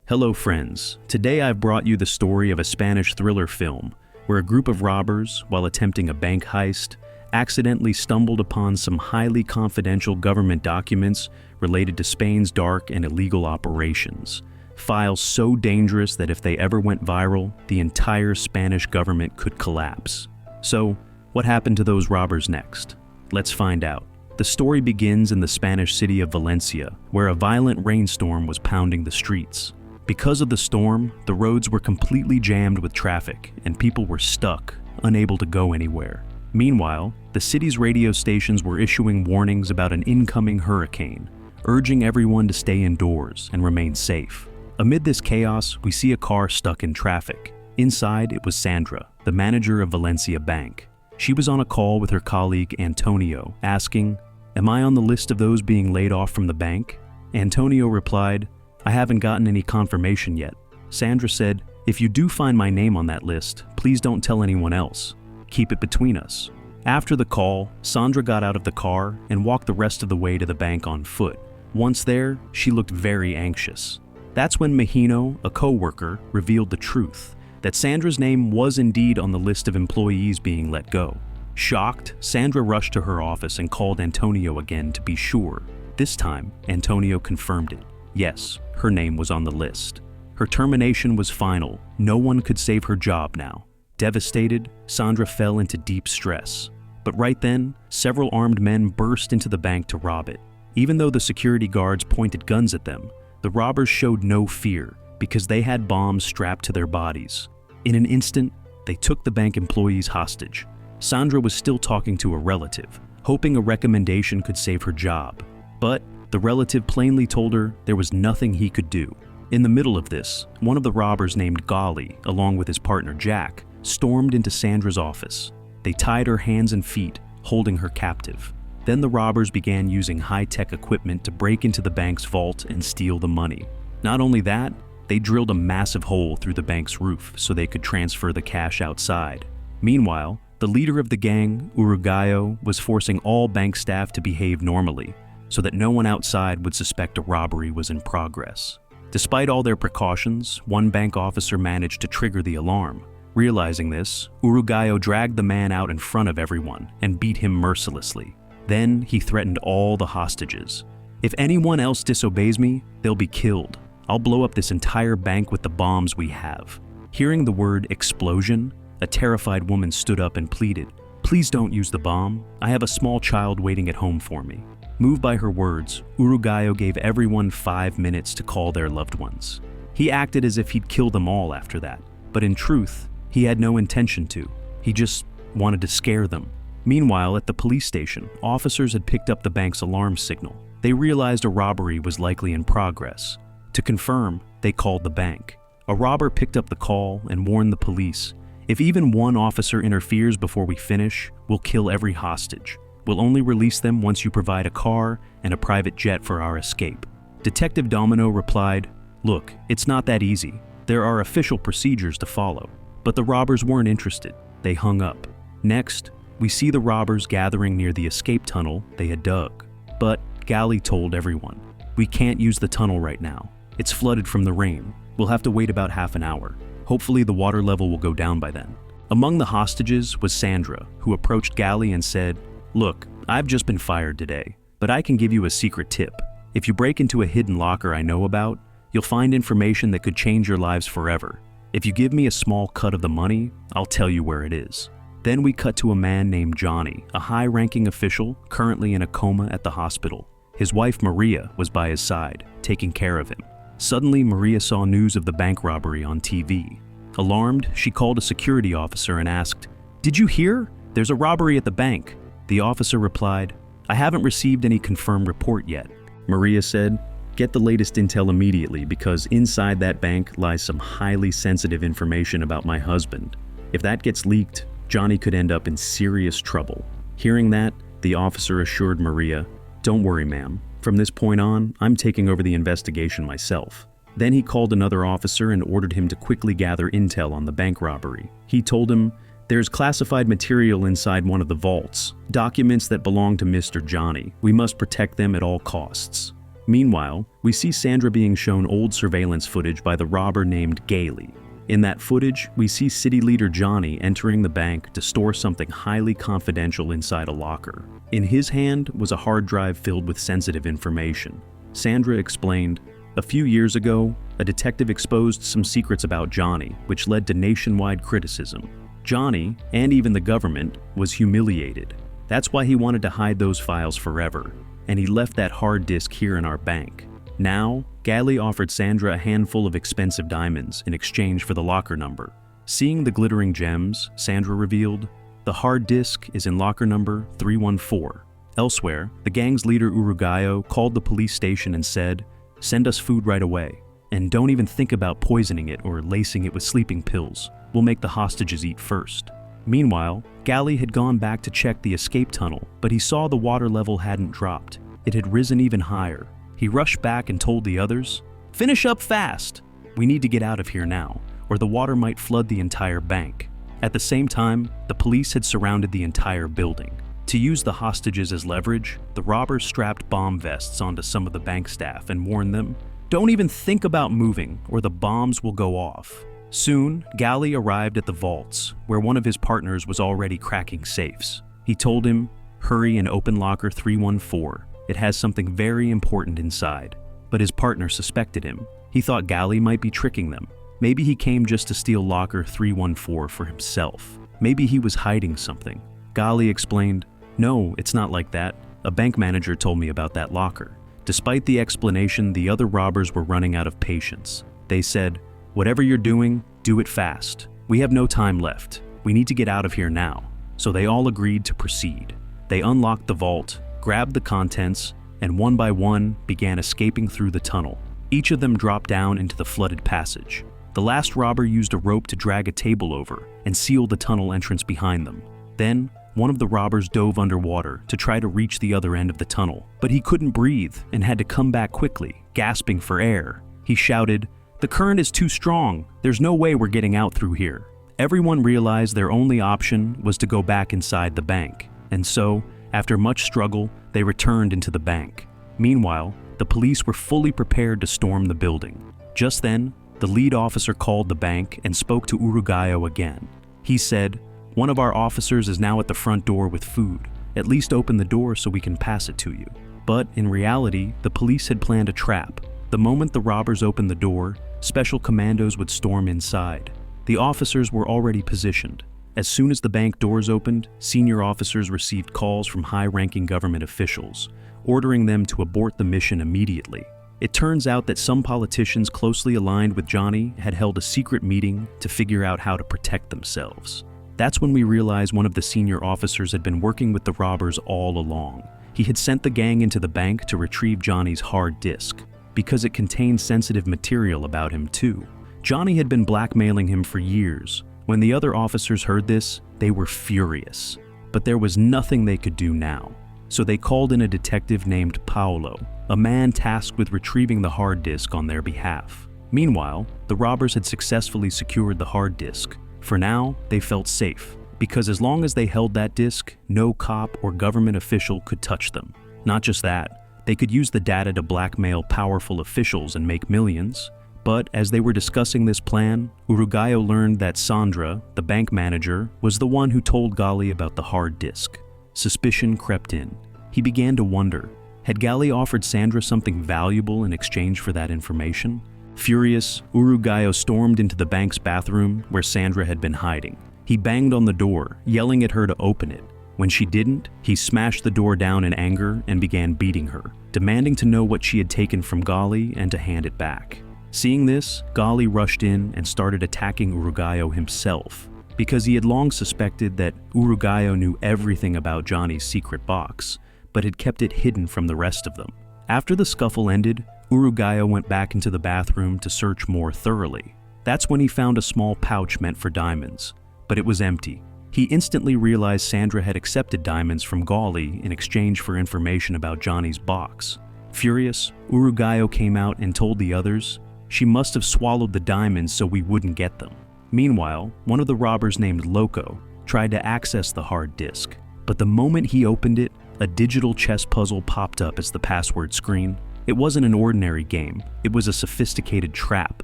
Hello friends, today I've brought you the story of a Spanish thriller film where a group of robbers, while attempting a bank heist, accidentally stumbled upon some highly confidential government documents related to Spain's dark and illegal operations. Files so dangerous that if they ever went viral, the entire Spanish government could collapse. So, what happened to those robbers next? Let's find out. The story begins in the Spanish city of Valencia, where a violent rainstorm was pounding the streets. Because of the storm, the roads were completely jammed with traffic, and people were stuck, unable to go anywhere. Meanwhile, the city's radio stations were issuing warnings about an incoming hurricane, urging everyone to stay indoors and remain safe. Amid this chaos, we see a car stuck in traffic. Inside, it was Sandra, the manager of Valencia Bank. She was on a call with her colleague Antonio, asking, "Am I on the list of those being laid off from the bank?" Antonio replied, "I haven't gotten any confirmation yet." Sandra said, "If you do find my name on that list, please don't tell anyone else. Keep it between us." After the call, Sandra got out of the car and walked the rest of the way to the bank on foot. Once there, she looked very anxious. That's when Mahino, a co-worker, revealed the truth, that Sandra's name was indeed on the list of employees being let go. Shocked, Sandra rushed to her office and called Antonio again to be sure. This time, Antonio confirmed it. Yes, her name was on the list. Her termination was final. No one could save her job now. Devastated, Sandra fell into deep stress. But right then, several armed men burst into the bank to rob it. Even though the security guards pointed guns at them, the robbers showed no fear because they had bombs strapped to their bodies. In an instant, they took the bank employees hostage. Sandra was still talking to a relative, hoping a recommendation could save her job. But the relative plainly told her there was nothing he could do. In the middle of this, one of the robbers named Gali, along with his partner Jack, stormed into Sandra's office. They tied her hands and feet, holding her captive. Then the robbers began using high-tech equipment to break into the bank's vault and steal the money. Not only that, they drilled a massive hole through the bank's roof so they could transfer the cash outside. Meanwhile, the leader of the gang, Uruguayo, was forcing all bank staff to behave normally, so that no one outside would suspect a robbery was in progress. Despite all their precautions, one bank officer managed to trigger the alarm. Realizing this, Uruguayo dragged the man out in front of everyone and beat him mercilessly. Then he threatened all the hostages. "If anyone else disobeys me, they'll be killed. I'll blow up this entire bank with the bombs we have." Hearing the word explosion, a terrified woman stood up and pleaded, "Please don't use the bomb. I have a small child waiting at home for me." Moved by her words, Uruguayo gave everyone 5 minutes to call their loved ones. He acted as if he'd kill them all after that, but in truth, he had no intention to. He just wanted to scare them. Meanwhile, at the police station, officers had picked up the bank's alarm signal. They realized a robbery was likely in progress. To confirm, they called the bank. A robber picked up the call and warned the police, "If even one officer interferes before we finish, we'll kill every hostage. We'll only release them once you provide a car and a private jet for our escape." Detective Domino replied, "Look, it's not that easy. There are official procedures to follow." But the robbers weren't interested. They hung up. Next, we see the robbers gathering near the escape tunnel they had dug. But Gali told everyone, "We can't use the tunnel right now. It's flooded from the rain. We'll have to wait about half an hour. Hopefully the water level will go down by then." Among the hostages was Sandra, who approached Gali and said, "Look, I've just been fired today, but I can give you a secret tip. If you break into a hidden locker I know about, you'll find information that could change your lives forever. If you give me a small cut of the money, I'll tell you where it is." Then we cut to a man named Johnny, a high-ranking official currently in a coma at the hospital. His wife Maria was by his side, taking care of him. Suddenly, Maria saw news of the bank robbery on TV. Alarmed, she called a security officer and asked, "Did you hear? There's a robbery at the bank." The officer replied, "I haven't received any confirmed report yet." Maria said, "Get the latest intel immediately because inside that bank lies some highly sensitive information about my husband. If that gets leaked, Johnny could end up in serious trouble." Hearing that, the officer assured Maria, "Don't worry, ma'am. From this point on, I'm taking over the investigation myself." Then he called another officer and ordered him to quickly gather intel on the bank robbery. He told him, "There's classified material inside one of the vaults, documents that belong to Mr. Johnny. We must protect them at all costs." Meanwhile, we see Sandra being shown old surveillance footage by the robber named Gailey. In that footage, we see city leader Johnny entering the bank to store something highly confidential inside a locker. In his hand was a hard drive filled with sensitive information. Sandra explained, "A few years ago, a detective exposed some secrets about Johnny, which led to nationwide criticism. Johnny, and even the government, was humiliated. That's why he wanted to hide those files forever, and he left that hard disk here in our bank. Now, Gailey offered Sandra a handful of expensive diamonds in exchange for the locker number. Seeing the glittering gems, Sandra revealed, the hard disk is in locker number 314. Elsewhere, the gang's leader Uruguayo called the police station and said, "Send us food right away, and don't even think about poisoning it or lacing it with sleeping pills. We'll make the hostages eat first." Meanwhile, Gailey had gone back to check the escape tunnel, but he saw the water level hadn't dropped. It had risen even higher. He rushed back and told the others, "Finish up fast! We need to get out of here now, or the water might flood the entire bank." At the same time, the police had surrounded the entire building. To use the hostages as leverage, the robbers strapped bomb vests onto some of the bank staff and warned them, "Don't even think about moving, or the bombs will go off." Soon, Gailey arrived at the vaults, where one of his partners was already cracking safes. He told him, "Hurry and open locker 314. It has something very important inside." But his partner suspected him. He thought Gailey might be tricking them. Maybe he came just to steal locker 314 for himself. Maybe he was hiding something. Gailey explained, "No, it's not like that. A bank manager told me about that locker." Despite the explanation, the other robbers were running out of patience. They said, "Whatever you're doing, do it fast. We have no time left. We need to get out of here now." So they all agreed to proceed. They unlocked the vault, grabbed the contents, and one by one began escaping through the tunnel. Each of them dropped down into the flooded passage. The last robber used a rope to drag a table over and seal the tunnel entrance behind them. Then, one of the robbers dove underwater to try to reach the other end of the tunnel, but he couldn't breathe and had to come back quickly, gasping for air. He shouted, "The current is too strong. There's no way we're getting out through here." Everyone realized their only option was to go back inside the bank, and so, after much struggle, they returned into the bank. Meanwhile, the police were fully prepared to storm the building. Just then, the lead officer called the bank and spoke to Uruguayo again. He said, "One of our officers is now at the front door with food. At least open the door so we can pass it to you." But in reality, the police had planned a trap. The moment the robbers opened the door, special commandos would storm inside. The officers were already positioned. As soon as the bank doors opened, senior officers received calls from high-ranking government officials, ordering them to abort the mission immediately. It turns out that some politicians closely aligned with Johnny had held a secret meeting to figure out how to protect themselves. That's when we realized one of the senior officers had been working with the robbers all along. He had sent the gang into the bank to retrieve Johnny's hard disk, because it contained sensitive material about him too. Johnny had been blackmailing him for years. When the other officers heard this, they were furious. But there was nothing they could do now. So they called in a detective named Paolo, a man tasked with retrieving the hard disk on their behalf. Meanwhile, the robbers had successfully secured the hard disk. For now, they felt safe, because as long as they held that disk, no cop or government official could touch them. Not just that, they could use the data to blackmail powerful officials and make millions. But as they were discussing this plan, Uruguayo learned that Sandra, the bank manager, was the one who told Gailey about the hard disk. Suspicion crept in. He began to wonder, had Gailey offered Sandra something valuable in exchange for that information? Furious, Uruguayo stormed into the bank's bathroom where Sandra had been hiding. He banged on the door, yelling at her to open it. When she didn't, he smashed the door down in anger and began beating her, demanding to know what she had taken from Gailey and to hand it back. Seeing this, Gailey rushed in and started attacking Uruguayo himself, because he had long suspected that Uruguayo knew everything about Johnny's secret box, but had kept it hidden from the rest of them. After the scuffle ended, Uruguayo went back into the bathroom to search more thoroughly. That's when he found a small pouch meant for diamonds, but it was empty. He instantly realized Sandra had accepted diamonds from Gailey in exchange for information about Johnny's box. Furious, Uruguayo came out and told the others, "She must have swallowed the diamonds so we wouldn't get them." Meanwhile, one of the robbers named Loco tried to access the hard disk, but the moment he opened it, a digital chess puzzle popped up as the password screen. It wasn't an ordinary game, it was a sophisticated trap.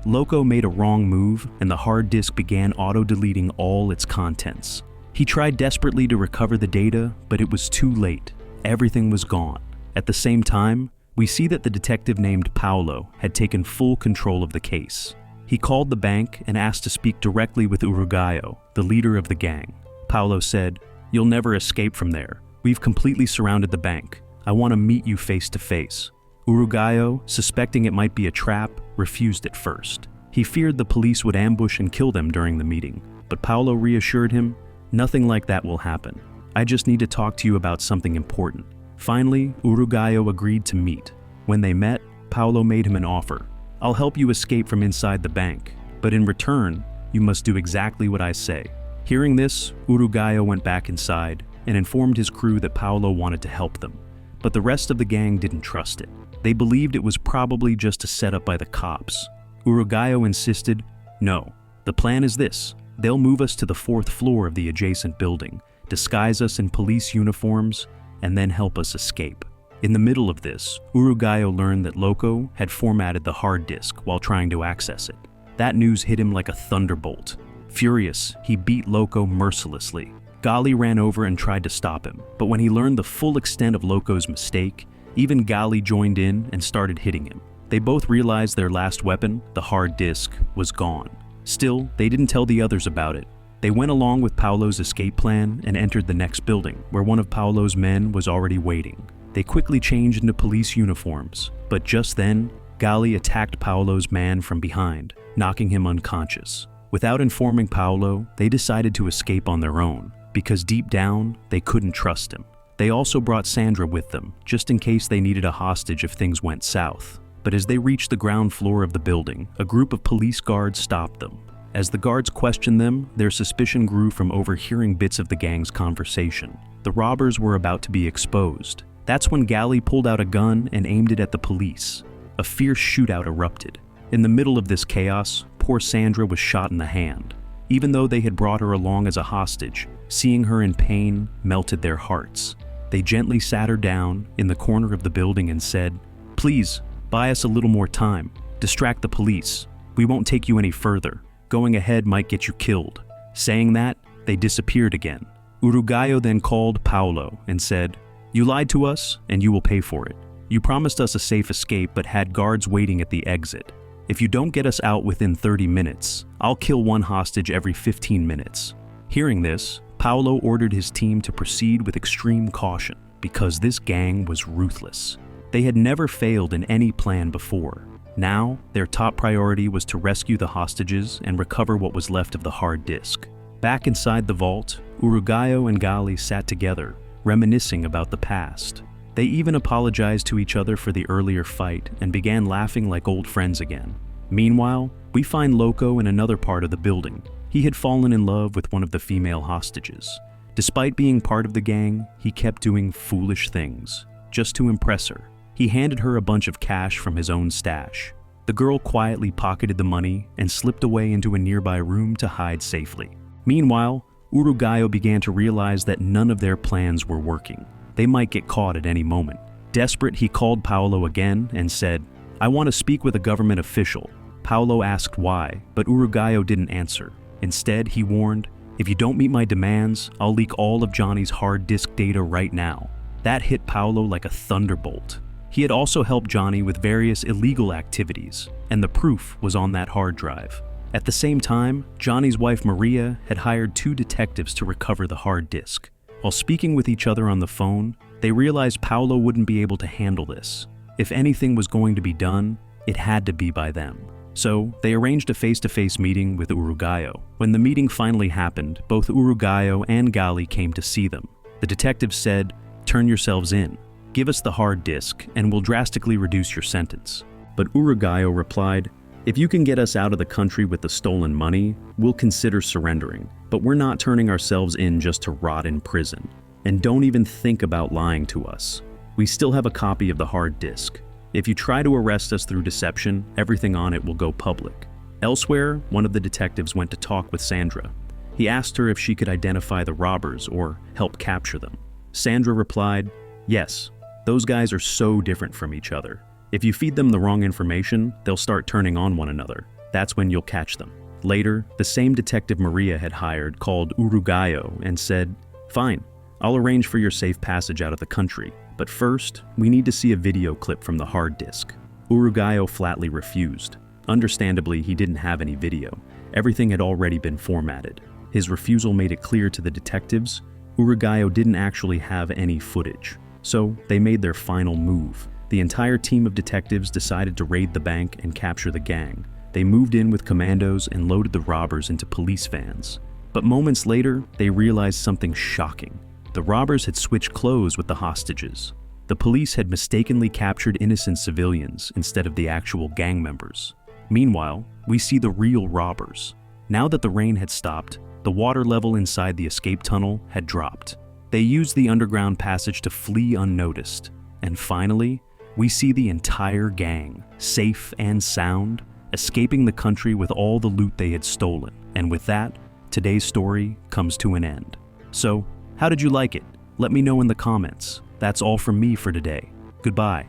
Loco made a wrong move, and the hard disk began auto-deleting all its contents. He tried desperately to recover the data, but it was too late. Everything was gone. At the same time, we see that the detective named Paulo had taken full control of the case. He called the bank and asked to speak directly with Uruguayo, the leader of the gang. Paulo said, "You'll never escape from there. We've completely surrounded the bank. I want to meet you face to face." Uruguayo, suspecting it might be a trap, refused at first. He feared the police would ambush and kill them during the meeting, but Paulo reassured him, "Nothing like that will happen. I just need to talk to you about something important." Finally, Uruguayo agreed to meet. When they met, Paulo made him an offer. "I'll help you escape from inside the bank, but in return, you must do exactly what I say." Hearing this, Uruguayo went back inside and informed his crew that Paulo wanted to help them. But the rest of the gang didn't trust it. They believed it was probably just a setup by the cops. Uruguayo insisted, "No, the plan is this. They'll move us to the 4th floor of the adjacent building, disguise us in police uniforms, and then help us escape." In the middle of this, Uruguayo learned that Loco had formatted the hard disk while trying to access it. That news hit him like a thunderbolt. Furious, he beat Loco mercilessly. Gali ran over and tried to stop him, but when he learned the full extent of Loco's mistake, even Gali joined in and started hitting him. They both realized their last weapon, the hard disk, was gone. Still, they didn't tell the others about it. They went along with Paulo's escape plan and entered the next building, where one of Paulo's men was already waiting. They quickly changed into police uniforms, but just then, Gali attacked Paulo's man from behind, knocking him unconscious. Without informing Paulo, they decided to escape on their own, because deep down, they couldn't trust him. They also brought Sandra with them, just in case they needed a hostage if things went south. But as they reached the ground floor of the building, a group of police guards stopped them. As the guards questioned them, their suspicion grew from overhearing bits of the gang's conversation. The robbers were about to be exposed. That's when Gali pulled out a gun and aimed it at the police. A fierce shootout erupted. In the middle of this chaos, poor Sandra was shot in the hand. Even though they had brought her along as a hostage, seeing her in pain melted their hearts. They gently sat her down in the corner of the building and said, "Please, buy us a little more time. Distract the police. We won't take you any further. Going ahead might get you killed." Saying that, they disappeared again. Uruguayo then called Paulo and said, "You lied to us, and you will pay for it. You promised us a safe escape but had guards waiting at the exit. If you don't get us out within 30 minutes, I'll kill one hostage every 15 minutes. Hearing this, Paulo ordered his team to proceed with extreme caution, because this gang was ruthless. They had never failed in any plan before. Now, their top priority was to rescue the hostages and recover what was left of the hard disk. Back inside the vault, Uruguayo and Gali sat together, reminiscing about the past. They even apologized to each other for the earlier fight and began laughing like old friends again. Meanwhile, we find Loco in another part of the building. He had fallen in love with one of the female hostages. Despite being part of the gang, he kept doing foolish things, just to impress her. He handed her a bunch of cash from his own stash. The girl quietly pocketed the money and slipped away into a nearby room to hide safely. Meanwhile, Uruguayo began to realize that none of their plans were working. They might get caught at any moment. Desperate, he called Paulo again and said, "I want to speak with a government official." Paulo asked why, but Uruguayo didn't answer. Instead, he warned, "If you don't meet my demands, I'll leak all of Johnny's hard disk data right now." That hit Paulo like a thunderbolt. He had also helped Johnny with various illegal activities, and the proof was on that hard drive. At the same time, Johnny's wife Maria had hired 2 detectives to recover the hard disk. While speaking with each other on the phone, they realized Paulo wouldn't be able to handle this. If anything was going to be done, it had to be by them. So, they arranged a face-to-face meeting with Uruguayo. When the meeting finally happened, both Uruguayo and Gali came to see them. The detectives said, "Turn yourselves in. Give us the hard disk, and we'll drastically reduce your sentence." But Uruguayo replied, "If you can get us out of the country with the stolen money, we'll consider surrendering. But we're not turning ourselves in just to rot in prison. And don't even think about lying to us. We still have a copy of the hard disk. If you try to arrest us through deception, everything on it will go public." Elsewhere, one of the detectives went to talk with Sandra. He asked her if she could identify the robbers or help capture them. Sandra replied, "Yes, those guys are so different from each other. If you feed them the wrong information, they'll start turning on one another. That's when you'll catch them. Later, the same detective Maria had hired called Uruguayo and said, "Fine, I'll arrange for your safe passage out of the country, but first, we need to see a video clip from the hard disk." Uruguayo flatly refused. Understandably, he didn't have any video. Everything had already been formatted. His refusal made it clear to the detectives Uruguayo didn't actually have any footage. So they made their final move. The entire team of detectives decided to raid the bank and capture the gang. They moved in with commandos and loaded the robbers into police vans. But moments later, they realized something shocking. The robbers had switched clothes with the hostages. The police had mistakenly captured innocent civilians instead of the actual gang members. Meanwhile, we see the real robbers. Now that the rain had stopped, the water level inside the escape tunnel had dropped. They used the underground passage to flee unnoticed. And finally, we see the entire gang, safe and sound, escaping the country with all the loot they had stolen. And with that, today's story comes to an end. So, how did you like it? Let me know in the comments. That's all from me for today. Goodbye.